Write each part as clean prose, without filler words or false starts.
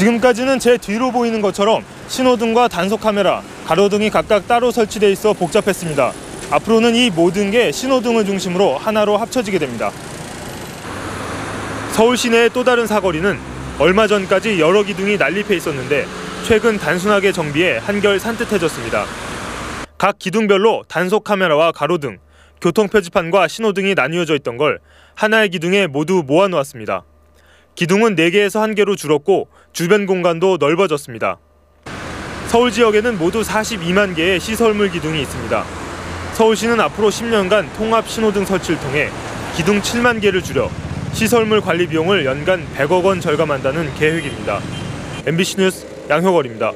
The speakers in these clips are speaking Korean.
지금까지는 제 뒤로 보이는 것처럼 신호등과 단속 카메라, 가로등이 각각 따로 설치돼 있어 복잡했습니다. 앞으로는 이 모든 게 신호등을 중심으로 하나로 합쳐지게 됩니다. 서울 시내의 또 다른 사거리는 얼마 전까지 여러 기둥이 난립해 있었는데 최근 단순하게 정비해 한결 산뜻해졌습니다. 각 기둥별로 단속 카메라와 가로등, 교통 표지판과 신호등이 나뉘어져 있던 걸 하나의 기둥에 모두 모아놓았습니다. 기둥은 4개에서 1개로 줄었고 주변 공간도 넓어졌습니다. 서울 지역에는 모두 42만 개의 시설물 기둥이 있습니다. 서울시는 앞으로 10년간 통합 신호등 설치를 통해 기둥 7만 개를 줄여 시설물 관리 비용을 연간 100억 원 절감한다는 계획입니다. MBC 뉴스 양효걸입니다.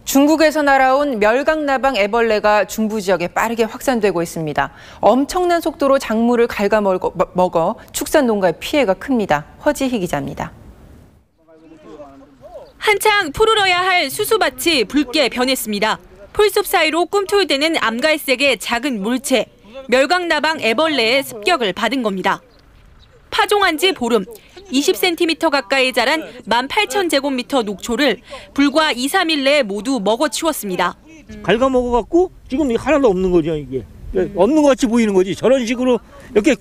중국에서 날아온 멸강나방 애벌레가 중부 지역에 빠르게 확산되고 있습니다. 엄청난 속도로 작물을 갉아먹어 축산농가의 피해가 큽니다. 허지희 기자입니다. 한창 푸르러야 할 수수밭이 붉게 변했습니다. 풀숲 사이로 꿈틀대는 암갈색의 작은 물체, 멸강나방 애벌레의 습격을 받은 겁니다. 파종한 지 보름, 20cm 가까이 자란 18,000제곱미터 녹초를 불과 2, 3일 내에 모두 먹어치웠습니다. 갉아먹어갖고 지금 하나도 없는 거죠, 이게. 없는 것 같이 보이는 거지. 저런 식으로 이렇게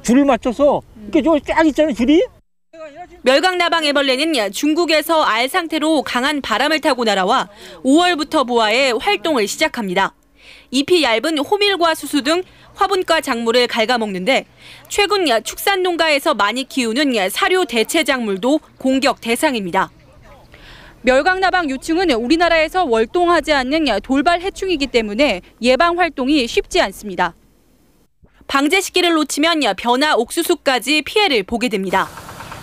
줄을 맞춰서 이렇게 쫙 있잖아요, 줄이. 멸강나방 애벌레는 중국에서 알 상태로 강한 바람을 타고 날아와 5월부터 부화해 활동을 시작합니다. 잎이 얇은 호밀과 수수 등 화분과 작물을 갉아먹는데 최근 축산농가에서 많이 키우는 사료 대체 작물도 공격 대상입니다. 멸강나방 유충은 우리나라에서 월동하지 않는 돌발 해충이기 때문에 예방 활동이 쉽지 않습니다. 방제 시기를 놓치면 벼나 옥수수까지 피해를 보게 됩니다.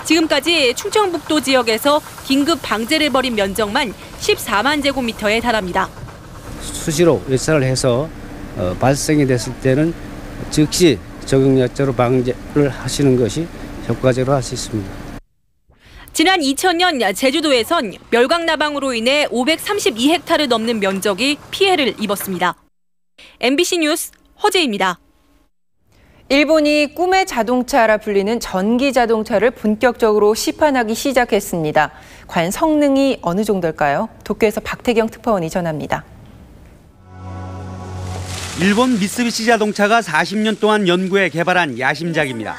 지금까지 충청북도 지역에서 긴급 방제를 벌인 면적만 14만 제곱미터에 달합니다. 수시로 예찰을 해서 발생이 됐을 때는 즉시 적응약제로 방제를 하시는 것이 효과적으로 할 수 있습니다. 지난 2000년 제주도에선 멸강나방으로 인해 532헥타르 넘는 면적이 피해를 입었습니다. MBC 뉴스 허재입니다. 일본이 꿈의 자동차라 불리는 전기 자동차를 본격적으로 시판하기 시작했습니다. 과연 성능이 어느 정도일까요? 도쿄에서 박태경 특파원이 전합니다. 일본 미쓰비시 자동차가 40년 동안 연구해 개발한 야심작입니다.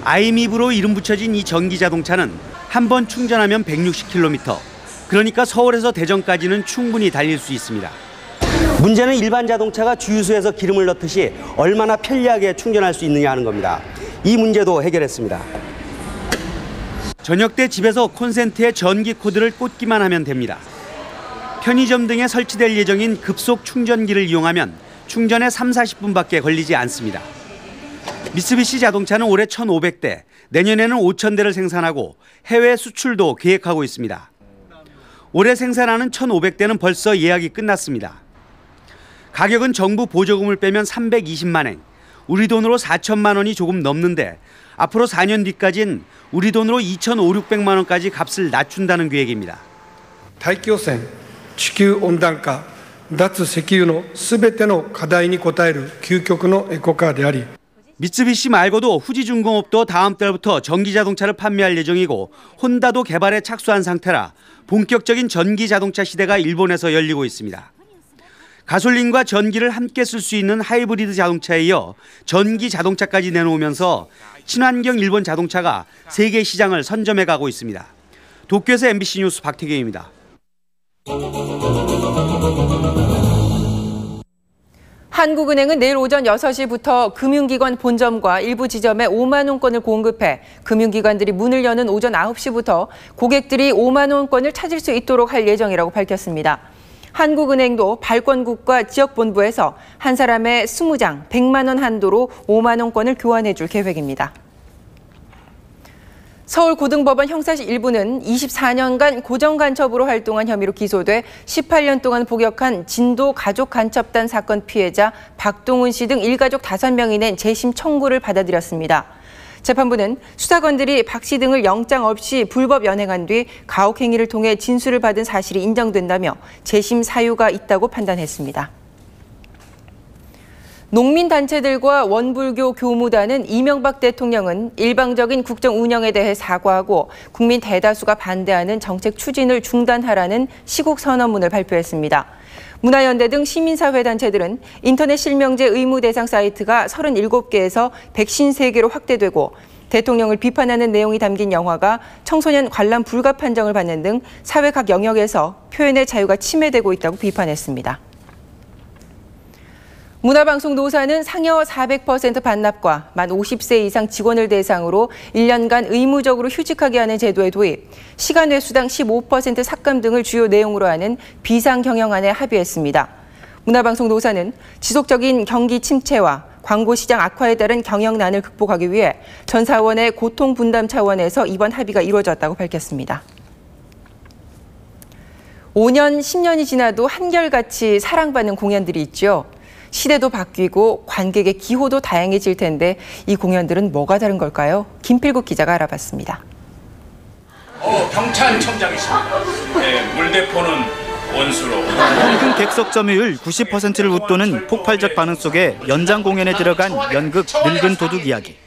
아이미브로 이름 붙여진 이 전기 자동차는 한 번 충전하면 160km, 그러니까 서울에서 대전까지는 충분히 달릴 수 있습니다. 문제는 일반 자동차가 주유소에서 기름을 넣듯이 얼마나 편리하게 충전할 수 있느냐 하는 겁니다. 이 문제도 해결했습니다. 저녁 때 집에서 콘센트에 전기 코드를 꽂기만 하면 됩니다. 편의점 등에 설치될 예정인 급속 충전기를 이용하면 충전에 30-40분밖에 걸리지 않습니다. 미쓰비시 자동차는 올해 1,500대, 내년에는 5,000대를 생산하고 해외 수출도 계획하고 있습니다. 올해 생산하는 1,500대는 벌써 예약이 끝났습니다. 가격은 정부 보조금을 빼면 320만 엔, 우리 돈으로 4천만 원이 조금 넘는데 앞으로 4년 뒤까지는 우리 돈으로 2,500~600만 원까지 값을 낮춘다는 계획입니다. 大気汚染、地球温暖化、脱石油のすべての課題に応える究極のエコカーであり 미쓰비시 말고도 후지중공업도 다음 달부터 전기 자동차를 판매할 예정이고 혼다도 개발에 착수한 상태라 본격적인 전기 자동차 시대가 일본에서 열리고 있습니다. 가솔린과 전기를 함께 쓸 수 있는 하이브리드 자동차에 이어 전기 자동차까지 내놓으면서 친환경 일본 자동차가 세계 시장을 선점해 가고 있습니다. 도쿄에서 MBC 뉴스 박태경입니다. 한국은행은 내일 오전 6시부터 금융기관 본점과 일부 지점에 5만 원권을 공급해 금융기관들이 문을 여는 오전 9시부터 고객들이 5만 원권을 찾을 수 있도록 할 예정이라고 밝혔습니다. 한국은행도 발권국과 지역본부에서 한 사람의 20장 100만 원 한도로 5만 원권을 교환해 줄 계획입니다. 서울고등법원 형사실 1부는 24년간 고정간첩으로 활동한 혐의로 기소돼 18년 동안 복역한 진도 가족간첩단 사건 피해자 박동훈 씨 등 일가족 5명이 낸 재심 청구를 받아들였습니다. 재판부는 수사관들이 박 씨 등을 영장 없이 불법 연행한 뒤 가혹행위를 통해 진술을 받은 사실이 인정된다며 재심 사유가 있다고 판단했습니다. 농민단체들과 원불교 교무단은 이명박 대통령은 일방적인 국정 운영에 대해 사과하고 국민 대다수가 반대하는 정책 추진을 중단하라는 시국 선언문을 발표했습니다. 문화연대 등 시민사회단체들은 인터넷 실명제 의무 대상 사이트가 37개에서 153개로 확대되고 대통령을 비판하는 내용이 담긴 영화가 청소년 관람 불가 판정을 받는 등 사회 각 영역에서 표현의 자유가 침해되고 있다고 비판했습니다. 문화방송노사는 상여 400% 반납과 만 50세 이상 직원을 대상으로 1년간 의무적으로 휴직하게 하는 제도의 도입, 시간 외수당 15% 삭감 등을 주요 내용으로 하는 비상경영안에 합의했습니다. 문화방송노사는 지속적인 경기 침체와 광고 시장 악화에 따른 경영난을 극복하기 위해 전 사원의 고통 분담 차원에서 이번 합의가 이루어졌다고 밝혔습니다. 5년, 10년이 지나도 한결같이 사랑받는 공연들이 있죠. 시대도 바뀌고 관객의 기호도 다양해질 텐데 이 공연들은 뭐가 다른 걸까요? 김필국 기자가 알아봤습니다. 경찰청장이십니다. 네, 물대포는 원수로. 평균 객석 점유율 90%를 웃도는 폭발적 반응 속에 연장 공연에 들어간 연극 늙은 도둑 이야기.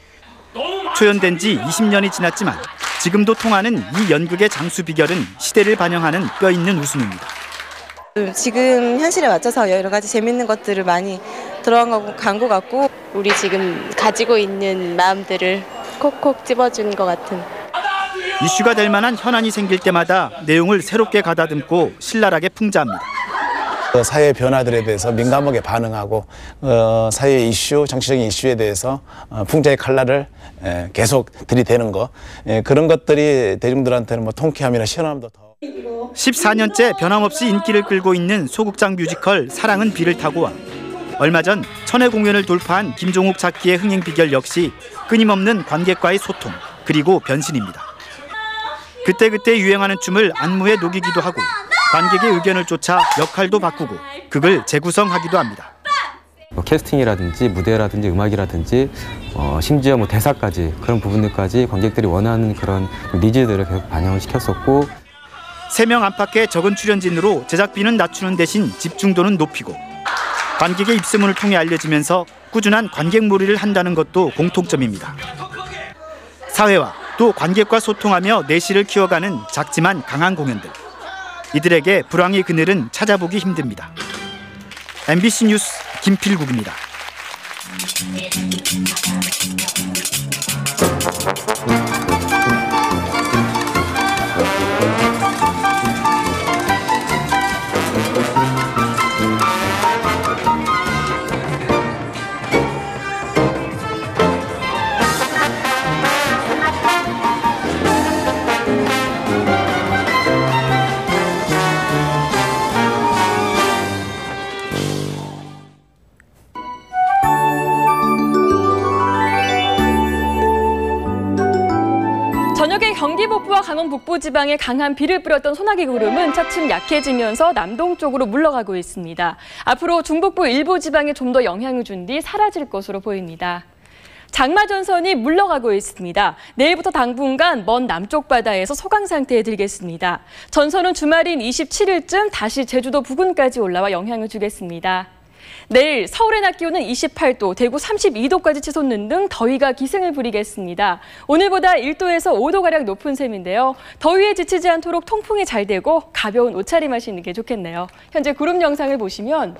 초연된 지 20년이 지났지만 지금도 통하는 이 연극의 장수 비결은 시대를 반영하는 뼈있는 웃음입니다. 지금 현실에 맞춰서 여러 가지 재밌는 것들을 많이 들어간 것 같고 우리 지금 가지고 있는 마음들을 콕콕 집어주는 것 같은. 이슈가 될 만한 현안이 생길 때마다 내용을 새롭게 가다듬고 신랄하게 풍자합니다. 사회 변화들에 대해서 민감하게 반응하고 사회 이슈, 정치적인 이슈에 대해서 풍자의 칼날을 계속 들이대는 거, 그런 것들이 대중들한테는 뭐 통쾌함이나 시원함도 더. 14년째 변함없이 인기를 끌고 있는 소극장 뮤지컬 사랑은 비를 타고와 얼마 전 천회 공연을 돌파한 김종욱 작기의 흥행 비결 역시 끊임없는 관객과의 소통 그리고 변신입니다. 그때그때 유행하는 춤을 안무에 녹이기도 하고 관객의 의견을 쫓아 역할도 바꾸고 극을 재구성하기도 합니다. 캐스팅이라든지 무대라든지 음악이라든지 심지어 대사까지 그런 부분들까지 관객들이 원하는 그런 니즈들을 계속 반영을 시켰었고 3명 안팎의 적은 출연진으로 제작비는 낮추는 대신 집중도는 높이고 관객의 입소문을 통해 알려지면서 꾸준한 관객몰이를 한다는 것도 공통점입니다. 사회와 또 관객과 소통하며 내실을 키워가는 작지만 강한 공연들. 이들에게 불황의 그늘은 찾아보기 힘듭니다. MBC 뉴스 김필국입니다. 저녁에 경기 북부와 강원 북부 지방에 강한 비를 뿌렸던 소나기 구름은 차츰 약해지면서 남동쪽으로 물러가고 있습니다. 앞으로 중북부 일부 지방에 좀 더 영향을 준 뒤 사라질 것으로 보입니다. 장마 전선이 물러가고 있습니다. 내일부터 당분간 먼 남쪽 바다에서 소강 상태에 들겠습니다. 전선은 주말인 27일쯤 다시 제주도 부근까지 올라와 영향을 주겠습니다. 내일 서울의 낮 기온은 28도, 대구 32도까지 치솟는 등 더위가 기승을 부리겠습니다. 오늘보다 1도에서 5도가량 높은 셈인데요. 더위에 지치지 않도록 통풍이 잘 되고 가벼운 옷차림 하시는 게 좋겠네요. 현재 구름 영상을 보시면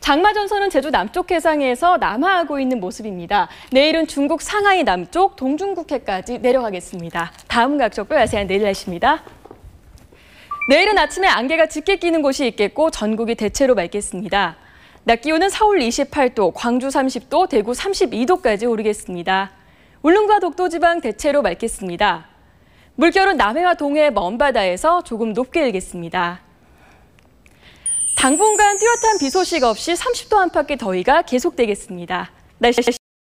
장마 전선은 제주 남쪽 해상에서 남하하고 있는 모습입니다. 내일은 중국 상하이 남쪽 동중국해까지 내려가겠습니다. 다음 각적도 자세한 내일 날씨입니다. 내일은 아침에 안개가 짙게 끼는 곳이 있겠고 전국이 대체로 맑겠습니다. 낮 기온은 서울 28도, 광주 30도, 대구 32도까지 오르겠습니다. 울릉과 독도 지방 대체로 맑겠습니다. 물결은 남해와 동해 먼 바다에서 조금 높게 일겠습니다. 당분간 뚜렷한 비 소식 없이 30도 안팎의 더위가 계속되겠습니다. 날씨